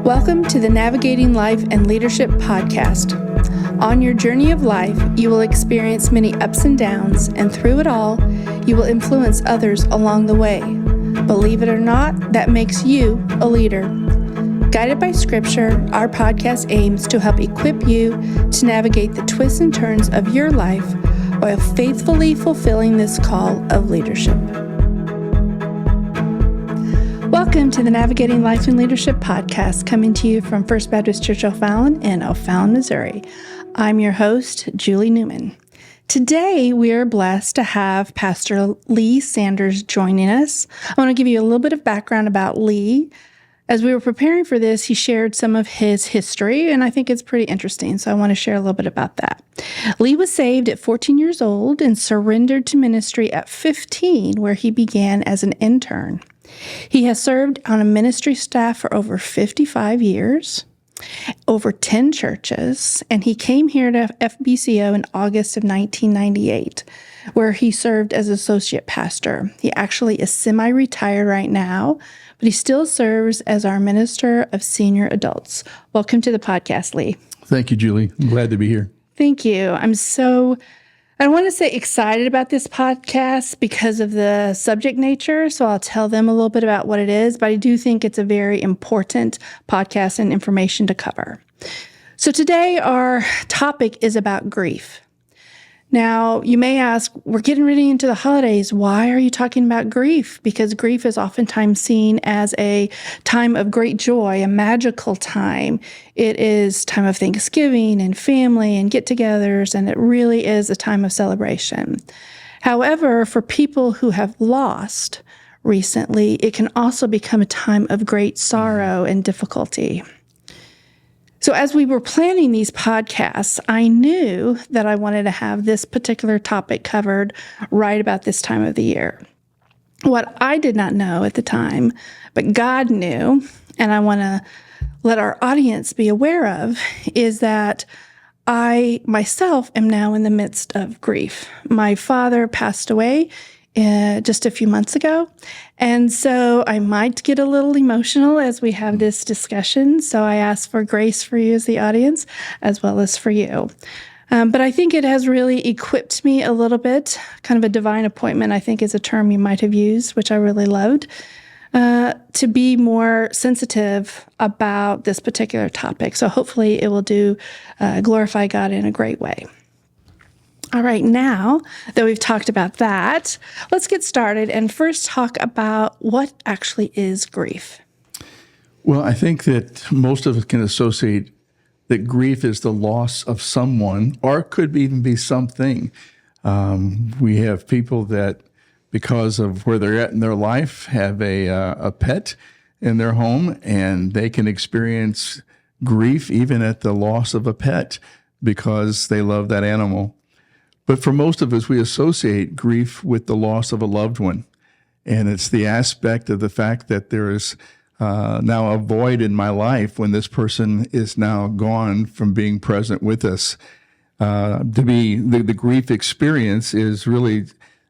Welcome to the Navigating Life and Leadership podcast. On your journey of life, you will experience many ups and downs, and through it all, you will influence others along the way. Believe it or not, that makes you a leader. Guided by Scripture, our podcast aims to help equip you to navigate the twists and turns of your life while faithfully fulfilling this call of leadership. Welcome to the Navigating Life and Leadership podcast, coming to you from First Baptist Church O'Fallon in O'Fallon, Missouri. I'm your host, Julie Newman. Today, we are blessed to have Pastor Lee Sanders joining us. I want to give you a little bit of background about Lee. As we were preparing for this, he shared some of his history, and I think it's pretty interesting, so I want to share a little bit about that. Lee was saved at 14 years old and surrendered to ministry at 15, where he began as an intern. He has served on a ministry staff for over 55 years, over 10 churches, and he came here to FBCO in August of 1998, where he served as associate pastor. He actually is semi-retired right now, but he still serves as our minister of senior adults. Welcome to the podcast, Lee. Thank you, Julie. I'm glad to be here. Thank you. I don't want to say excited about this podcast because of the subject nature, so I'll tell them a little bit about what it is, but I do think it's a very important podcast and information to cover. So today our topic is about grief. Now, you may ask, we're getting ready into the holidays. Why are you talking about grief? Because grief is oftentimes seen as a time of great joy, a magical time. It is time of Thanksgiving and family and get-togethers, and it really is a time of celebration. However, for people who have lost recently, it can also become a time of great sorrow and difficulty. So as we were planning these podcasts, I knew that I wanted to have this particular topic covered right about this time of the year. What I did not know at the time, but God knew, and I want to let our audience be aware of, is that I myself am now in the midst of grief. My father passed away just a few months ago. And so I might get a little emotional as we have this discussion. So I ask for grace for you as the audience, as well as for you. But I think it has really equipped me a little bit. Kind of a divine appointment, I think, is a term you might have used, which I really loved, to be more sensitive about this particular topic. So hopefully it will glorify God in a great way. All right, now that we've talked about that, let's get started and first talk about what actually is grief. Well, I think that most of us can associate that grief is the loss of someone, or it could even be something. We have people that, because of where they're at in their life, have a pet in their home, and they can experience grief even at the loss of a pet because they love that animal. But for most of us, we associate grief with the loss of a loved one. And it's the aspect of the fact that there is now a void in my life when this person is now gone from being present with us. The grief experience is really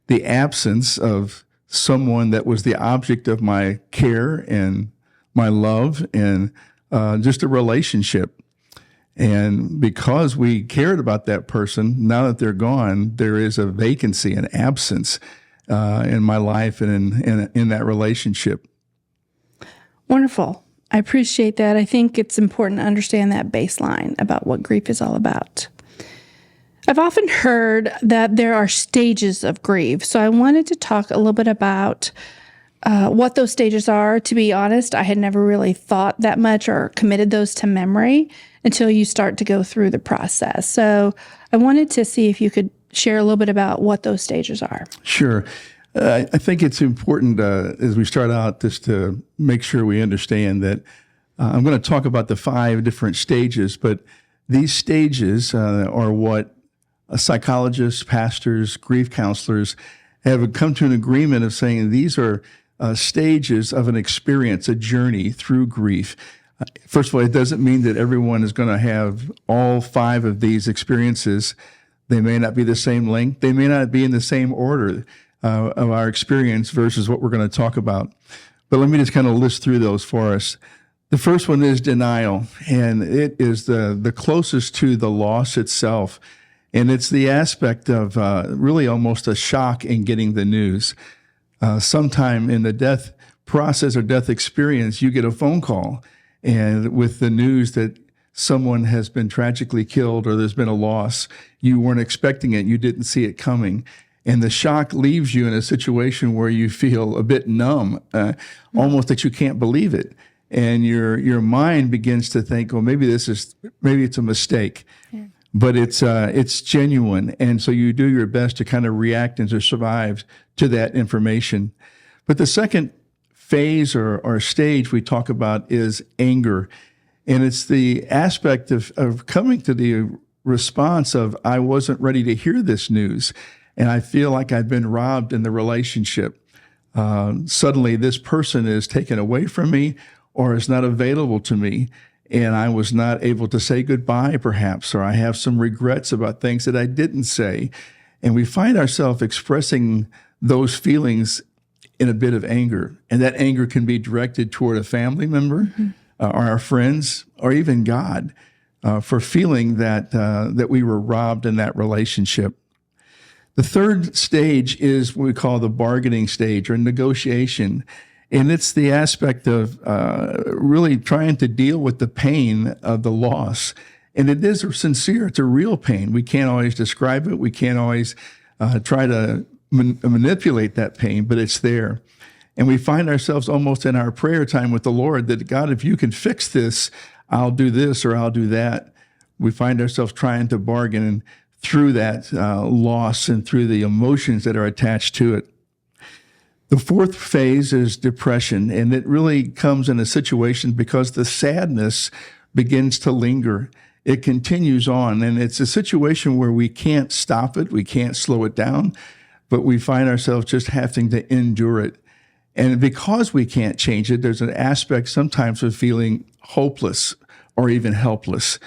the absence of someone that was the object of my care and my love and just a relationship. And because we cared about that person, now that they're gone, there is a vacancy, an absence in my life and in that relationship. Wonderful. I appreciate that. I think it's important to understand that baseline about what grief is all about. I've often heard that there are stages of grief, so I wanted to talk a little bit about what those stages are. To be honest, I had never really thought that much or committed those to memory until you start to go through the process. So I wanted to see if you could share a little bit about what those stages are. Sure. I think it's important as we start out just to make sure we understand that I'm going to talk about the 5 different stages, but these stages are what psychologists, pastors, grief counselors have come to an agreement of saying these are stages of an experience, a journey through grief. First of all, it doesn't mean that everyone is going to have all 5 of these experiences. They may not be the same length. They may not be in the same order of our experience versus what we're going to talk about. But let me just kind of list through those for us. The first one is denial, and it is the closest to the loss itself. And it's the aspect of really almost a shock in getting the news. Sometime in the death process or death experience, you get a phone call and with the news that someone has been tragically killed or there's been a loss. You weren't expecting it. You didn't see it coming. And the shock leaves you in a situation where you feel a bit numb, almost that you can't believe it. And your mind begins to think, well, maybe it's a mistake. Yeah. But it's genuine. And so you do your best to kind of react and to survive to that information. But the second phase or stage we talk about is anger. And it's the aspect of coming to the response of, I wasn't ready to hear this news. And I feel like I've been robbed in the relationship. Suddenly this person is taken away from me or is not available to me. And I was not able to say goodbye, perhaps, or I have some regrets about things that I didn't say. And we find ourselves expressing those feelings in a bit of anger. And that anger can be directed toward a family member, or our friends, or even God, for feeling that we were robbed in that relationship. The third stage is what we call the bargaining stage or negotiation. And it's the aspect of really trying to deal with the pain of the loss. And it is sincere. It's a real pain. We can't always describe it. We can't always try to manipulate that pain, but it's there. And we find ourselves almost in our prayer time with the Lord that, God, if you can fix this, I'll do this or I'll do that. We find ourselves trying to bargain through that loss and through the emotions that are attached to it. The fourth phase is depression, and it really comes in a situation because the sadness begins to linger. It continues on, and it's a situation where we can't stop it, we can't slow it down, but we find ourselves just having to endure it. And because we can't change it, there's an aspect sometimes of feeling hopeless or even helpless.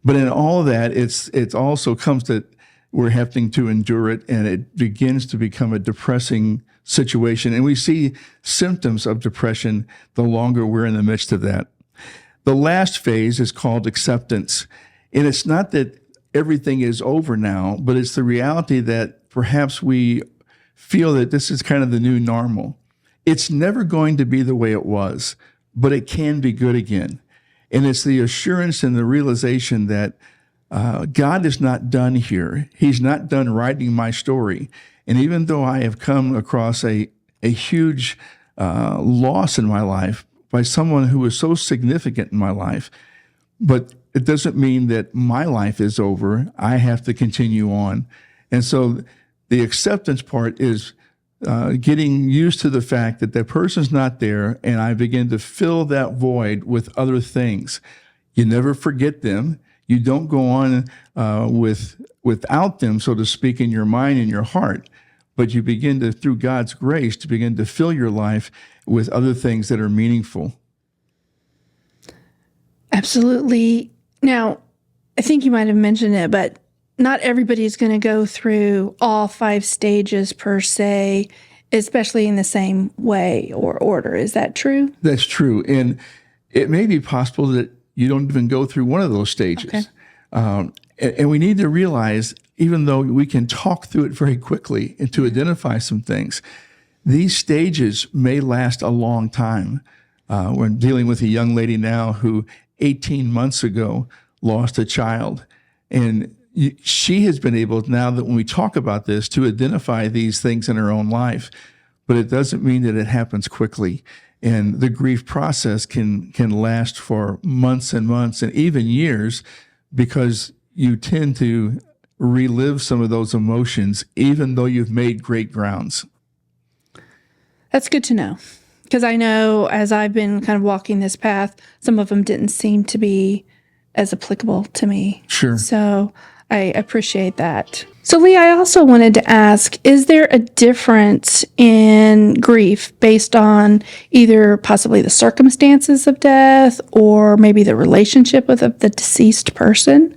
But in all of that, it also comes that we're having to endure it, and it begins to become a depressing situation. And we see symptoms of depression the longer we're in the midst of that. The last phase is called acceptance. And it's not that everything is over now, but it's the reality that perhaps we feel that this is kind of the new normal. It's never going to be the way it was, but it can be good again. And it's the assurance and the realization that God is not done here. He's not done writing my story. And even though I have come across a huge loss in my life by someone who was so significant in my life, but it doesn't mean that my life is over. I have to continue on. And so the acceptance part is getting used to the fact that that person's not there, and I begin to fill that void with other things. You never forget them. You don't go on without them, so to speak, in your mind and your heart, but you begin to, through God's grace, to begin to fill your life with other things that are meaningful. Absolutely. Now, I think you might have mentioned it, but not everybody is going to go through all 5 stages per se, especially in the same way or order. Is that true? That's true. And it may be possible that you don't even go through one of those stages. Okay. And we need to realize, even though we can talk through it very quickly and to identify some things, these stages may last a long time. We're dealing with a young lady now who 18 months ago lost a child. And she has been able, now that when we talk about this, to identify these things in her own life. But it doesn't mean that it happens quickly. And the grief process can last for months and months and even years, because you tend to relive some of those emotions, even though you've made great grounds. That's good to know, because I know as I've been kind of walking this path, some of them didn't seem to be as applicable to me. Sure. So I appreciate that. So Lee, I also wanted to ask, is there a difference in grief based on either possibly the circumstances of death or maybe the relationship with the deceased person?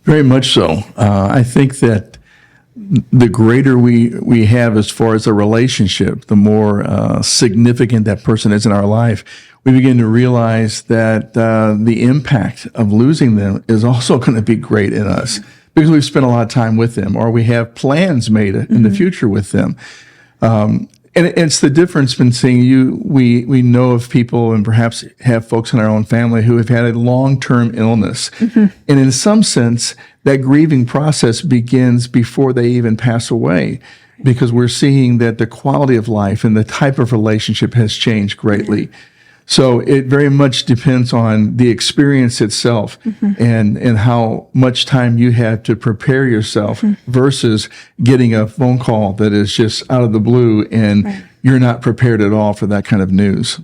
Very much so. I think that the greater we have as far as a relationship, the more significant that person is in our life, we begin to realize that the impact of losing them is also going to be great in us because we've spent a lot of time with them, or we have plans made in the future with them. And it's the difference between seeing we know of people and perhaps have folks in our own family who have had a long-term illness. And in some sense, that grieving process begins before they even pass away, because we're seeing that the quality of life and the type of relationship has changed greatly. So it very much depends on the experience itself and how much time you have to prepare yourself versus getting a phone call that is just out of the blue and you're not prepared at all for that kind of news.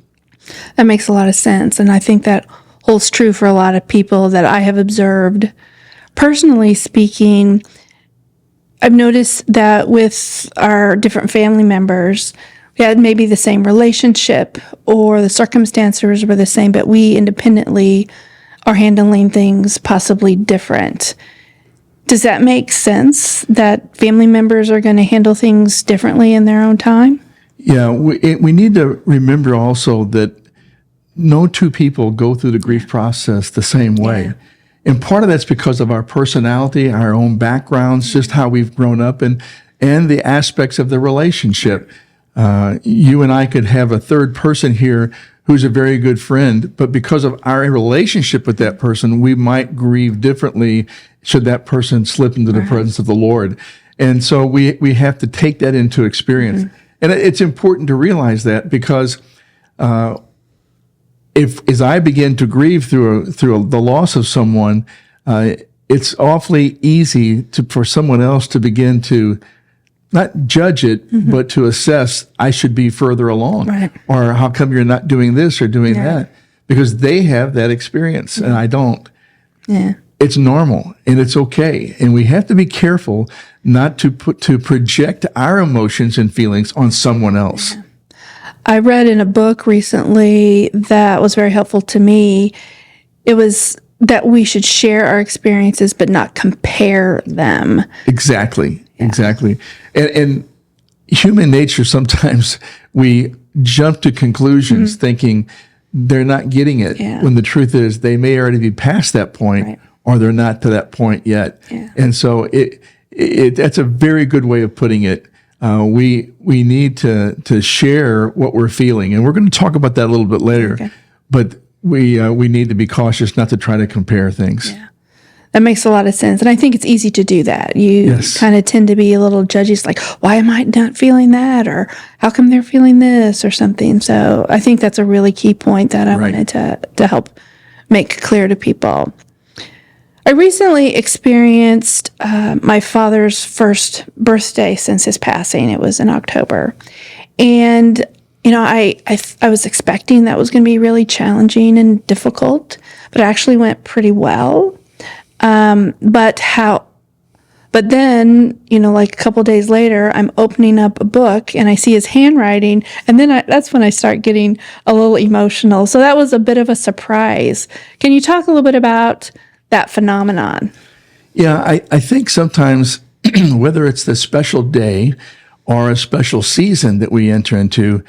That makes a lot of sense. And I think that holds true for a lot of people that I have observed. Personally speaking, I've noticed that with our different family members, we had maybe the same relationship or the circumstances were the same, but we independently are handling things possibly different. Does that make sense that family members are going to handle things differently in their own time? Yeah, we need to remember also that no two people go through the grief process the same way. And part of that's because of our personality, our own backgrounds, just how we've grown up, and the aspects of the relationship. You and I could have a third person here who's a very good friend, but because of our relationship with that person, we might grieve differently should that person slip into the presence of the Lord. And so we have to take that into experience. And it's important to realize that, because as I begin to grieve through the loss of someone, it's awfully easy for someone else to begin to not judge it, but to assess, I should be further along. Or how come you're not doing this or doing that? Because they have that experience and I don't. It's normal and it's okay. And we have to be careful not to project our emotions and feelings on someone else. I read in a book recently that was very helpful to me. It was that we should share our experiences but not compare them. Exactly. And human nature, sometimes we jump to conclusions thinking they're not getting it, when the truth is they may already be past that point or they're not to that point yet. And so that's a very good way of putting it. We need to share what we're feeling, and we're going to talk about that a little bit later. But we need to be cautious not to try to compare things. That makes a lot of sense. And I think it's easy to do that. You kind of tend to be a little judgy. It's like, why am I not feeling that? Or how come they're feeling this or something? So I think that's a really key point that I wanted to help make clear to people. I recently experienced my father's first birthday since his passing. It was in October. And, I was expecting that was going to be really challenging and difficult, but it actually went pretty well. But then, like a couple days later, I'm opening up a book and I see his handwriting, and then that's when I start getting a little emotional. So that was a bit of a surprise. Can you talk a little bit about that phenomenon? Yeah, I think sometimes whether it's the special day or a special season that we enter into,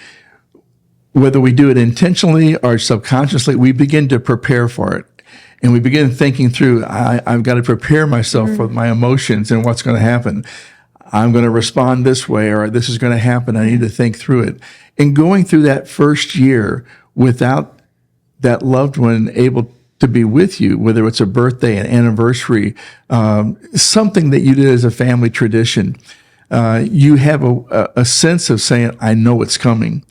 whether we do it intentionally or subconsciously, we begin to prepare for it. And we begin thinking through, I've got to prepare myself for my emotions and what's going to happen. I'm going to respond this way, or this is going to happen. I need to think through it. And going through that first year without that loved one able to be with you, whether it's a birthday, an anniversary, something that you did as a family tradition, you have a sense of saying, I know it's coming.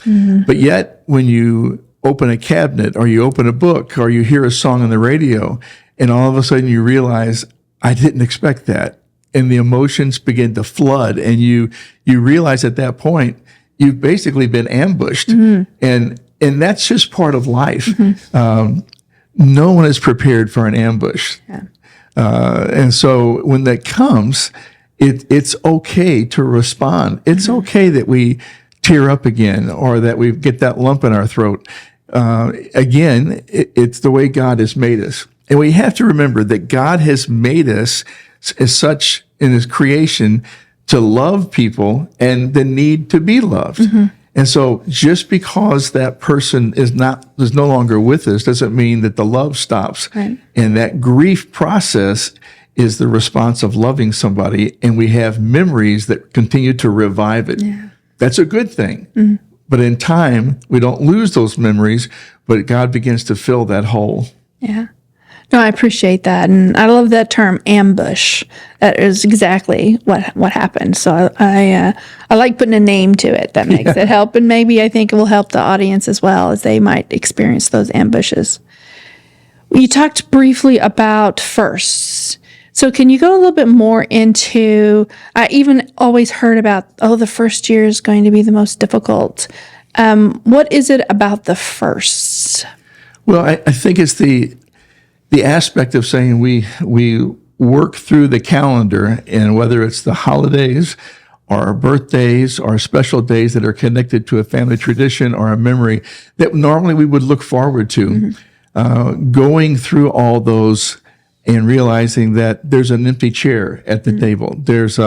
But yet when you open a cabinet or you open a book or you hear a song on the radio and all of a sudden you realize, I didn't expect that. And the emotions begin to flood and you realize at that point, you've basically been ambushed. And that's just part of life. No one is prepared for an ambush. And so when that comes, it's okay to respond. It's okay that we tear up again or that we get that lump in our throat. Again, it's the way God has made us. And we have to remember that God has made us as such in his creation to love people and the need to be loved. And so just because that person is no longer with us doesn't mean that the love stops. Right. And that grief process is the response of loving somebody, and we have memories that continue to revive it. Yeah. That's a good thing. But in time, we don't lose those memories, but God begins to fill that hole. Yeah. No, I appreciate that. And I love that term, ambush. That is exactly what happened. So I like putting a name to it. That makes it help. And maybe I think it will help the audience as well, as they might experience those ambushes. You talked briefly about firsts. So can you go a little bit more into, I even always heard about, the first year is going to be the most difficult. What is it about the firsts? Well, I think it's the aspect of saying we work through the calendar, and whether it's the holidays or our birthdays or special days that are connected to a family tradition or a memory that normally we would look forward to, going through all those and realizing that there's an empty chair at the table. There's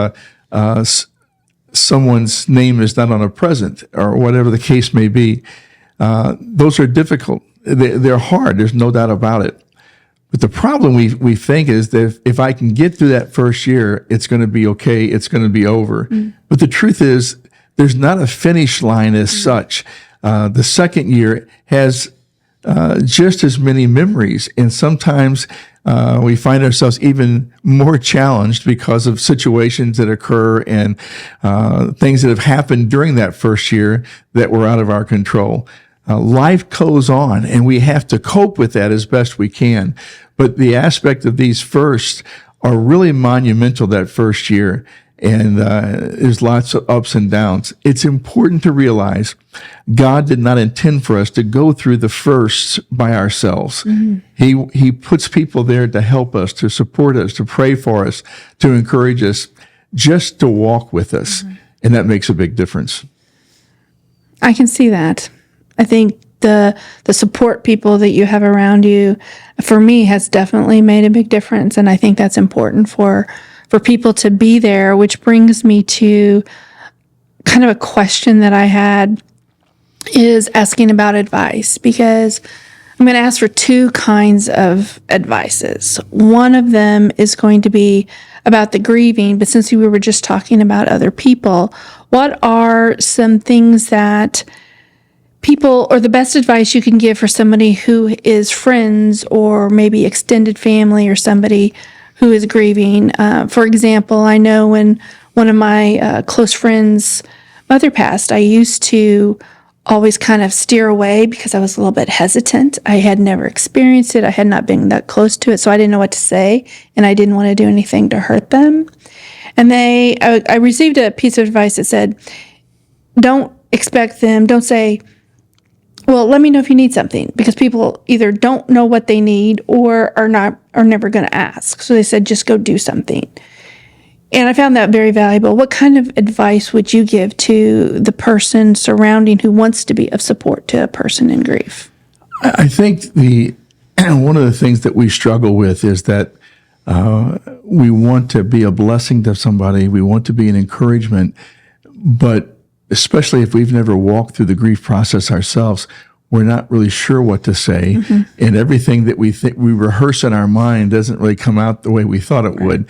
someone's name is not on a present, or whatever the case may be. Those are difficult. They're hard. There's no doubt about it. But the problem we think is that if I can get through that first year, it's going to be okay. It's going to be over. But the truth is, there's not a finish line as such. The second year has just as many memories, and sometimes we find ourselves even more challenged because of situations that occur and things that have happened during that first year that were out of our control. Life goes on, and we have to cope with that as best we can. But the aspect of these firsts are really monumental that first year, and there's lots of ups and downs. It's important to realize God did not intend for us to go through the firsts by ourselves. He puts people there to help us, to support us, to pray for us, to encourage us, just to walk with us. And that makes a big difference. I can see that. I think the support people that you have around you, for me, has definitely made a big difference. And I think that's important for people to be there, which brings me to kind of a question that I had, is asking about advice, because I'm going to ask for two kinds of advices. One of them is going to be about the grieving, but since we were just talking about other people, what are some things that people, or the best advice you can give for somebody who is friends or maybe extended family or somebody who is grieving? For example, I know when one of my close friends' mother passed, I used to always kind of steer away because I was a little bit hesitant. I had never experienced it. I had not been that close to it, so I didn't know what to say, and I didn't want to do anything to hurt them. And I received a piece of advice that said, don't say, well, let me know if you need something, because people either don't know what they need or are never going to ask. So they said, just go do something. And I found that very valuable. What kind of advice would you give to the person surrounding who wants to be of support to a person in grief? I think one of the things that we struggle with is that we want to be a blessing to somebody. We want to be an encouragement, but especially if we've never walked through the grief process ourselves, we're not really sure what to say. And everything that we think we rehearse in our mind doesn't really come out the way we thought it would.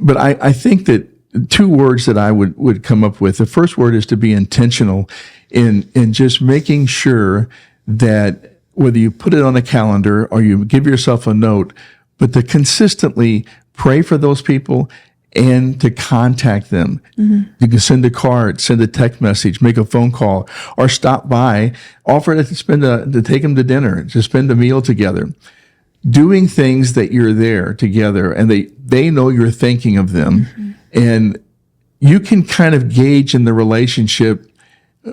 But I think that two words that I would come up with. The first word is to be intentional in just making sure that whether you put it on a calendar or you give yourself a note, but to consistently pray for those people and to contact them. You can send a card, send a text message, make a phone call, or stop by, offer to take them to dinner, to spend a meal together. Doing things that you're there together, and they know you're thinking of them. And you can kind of gauge in the relationship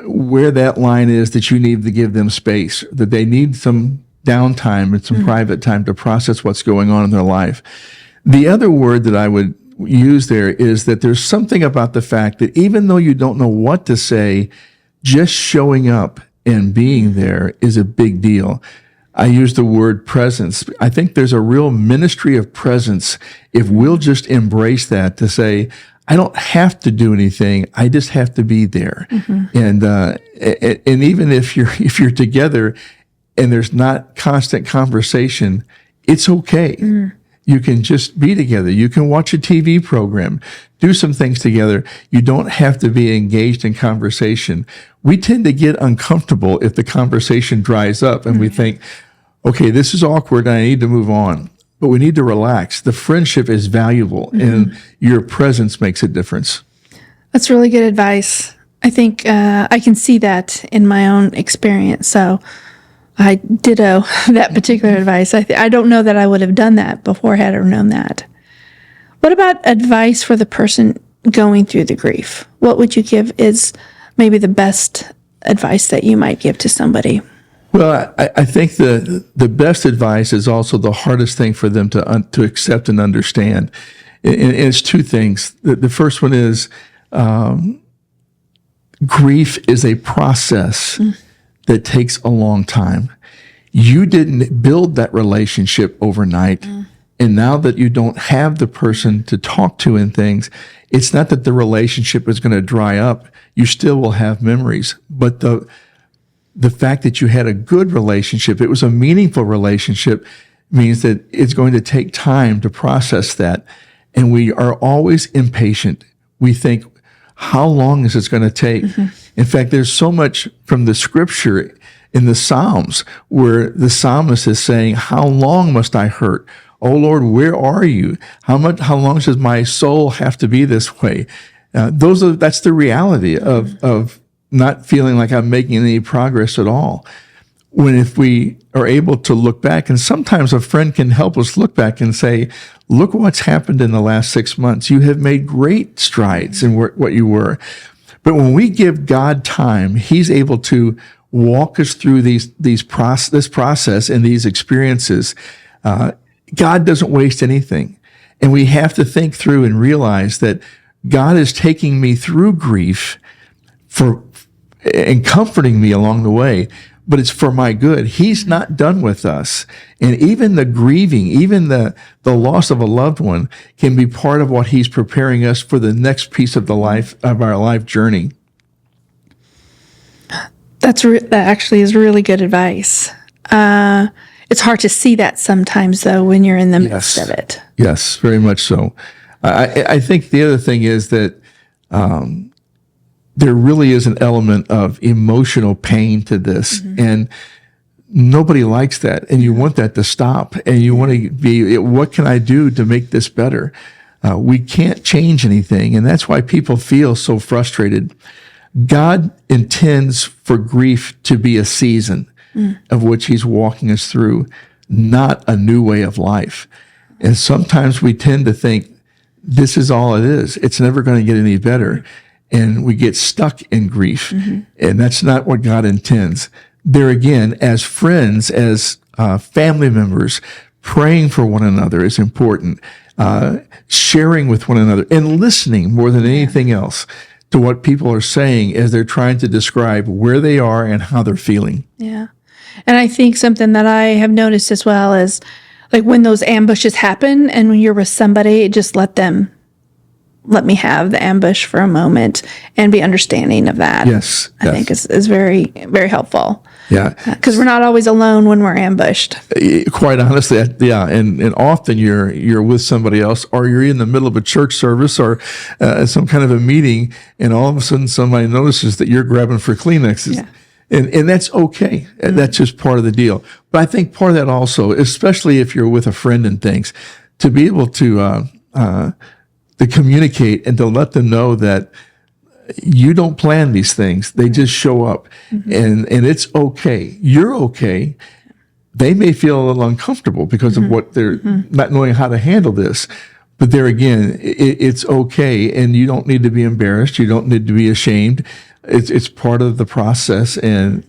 where that line is that you need to give them space, that they need some downtime and some private time to process what's going on in their life. The other word that I would use there is that there's something about the fact that even though you don't know what to say, just showing up and being there is a big deal. I use the word presence. I think there's a real ministry of presence if we'll just embrace that, to say, I don't have to do anything. I just have to be there. And even if you're together and there's not constant conversation, it's okay. You can just be together. You can watch a TV program, do some things together. You don't have to be engaged in conversation. We tend to get uncomfortable if the conversation dries up and we think, okay, this is awkward and I need to move on. But we need to relax. The friendship is valuable and your presence makes a difference. That's really good advice. I think I can see that in my own experience. So I ditto that particular advice. I don't know that I would have done that before had I known that. What about advice for the person going through the grief? What would you give is maybe the best advice that you might give to somebody? Well, I think the best advice is also the hardest thing for them to accept and understand. And it's two things. The first one is grief is a process that takes a long time. You didn't build that relationship overnight. And now that you don't have the person to talk to in things, it's not that the relationship is going to dry up. You still will have memories. But the fact that you had a good relationship, it was a meaningful relationship, means that it's going to take time to process that. And we are always impatient. We think, how long is this going to take? In fact, there's so much from the scripture in the Psalms where the psalmist is saying, how long must I hurt? Oh Lord, where are you? How long does my soul have to be this way? That's the reality of not feeling like I'm making any progress at all. If we are able to look back, and sometimes a friend can help us look back and say, look what's happened in the last 6 months. You have made great strides in what you were. But when we give God time, he's able to walk us through this process and these experiences. God doesn't waste anything. And we have to think through and realize that God is taking me through grief and comforting me along the way, but it's for my good. He's not done with us. And even the grieving, even the loss of a loved one can be part of what he's preparing us for the next piece of our life journey. That actually is really good advice. It's hard to see that sometimes, though, when you're in the midst of it. Yes, very much so. I think the other thing is that there really is an element of emotional pain to this, and nobody likes that. And you want that to stop, and you want to be, what can I do to make this better? We can't change anything, and that's why people feel so frustrated. God intends for grief to be a season of which he's walking us through, not a new way of life. And sometimes we tend to think this is all it is. It's never going to get any better. And we get stuck in grief. And that's not what God intends. There again, as friends, as family members, praying for one another is important. Sharing with one another and listening more than anything else to what people are saying as they're trying to describe where they are and how they're feeling. Yeah. And I think something that I have noticed as well is like when those ambushes happen and when you're with somebody, just let me have the ambush for a moment and be understanding of that. Yes. I think is very, very helpful. Yeah. Because we're not always alone when we're ambushed. Quite honestly, yeah. And often you're with somebody else, or you're in the middle of a church service or some kind of a meeting, and all of a sudden somebody notices that you're grabbing for Kleenexes. Yeah. And that's okay. That's just part of the deal. But I think part of that also, especially if you're with a friend and things, to be able to communicate and to let them know that you don't plan these things. They just show up. And it's okay. You're okay. They may feel a little uncomfortable because of what they're not knowing how to handle this. But there again, it's okay. And you don't need to be embarrassed. You don't need to be ashamed. It's part of the process, and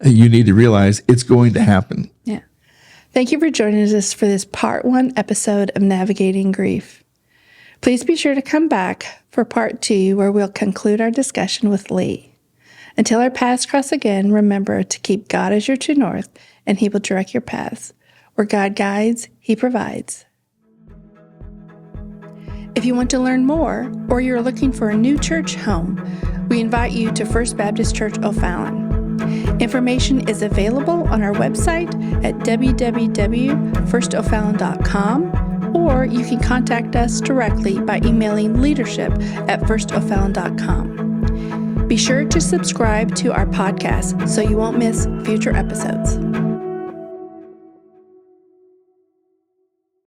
you need to realize it's going to happen. Yeah. Thank you for joining us for this part 1 episode of Navigating Grief. Please be sure to come back for part 2, where we'll conclude our discussion with Lee. Until our paths cross again, remember to keep God as your true north, and he will direct your paths. Where God guides, he provides. If you want to learn more, or you're looking for a new church home, we invite you to First Baptist Church O'Fallon. Information is available on our website at www.firstofallon.com, or you can contact us directly by emailing leadership@firstofallon.com. Be sure to subscribe to our podcast so you won't miss future episodes.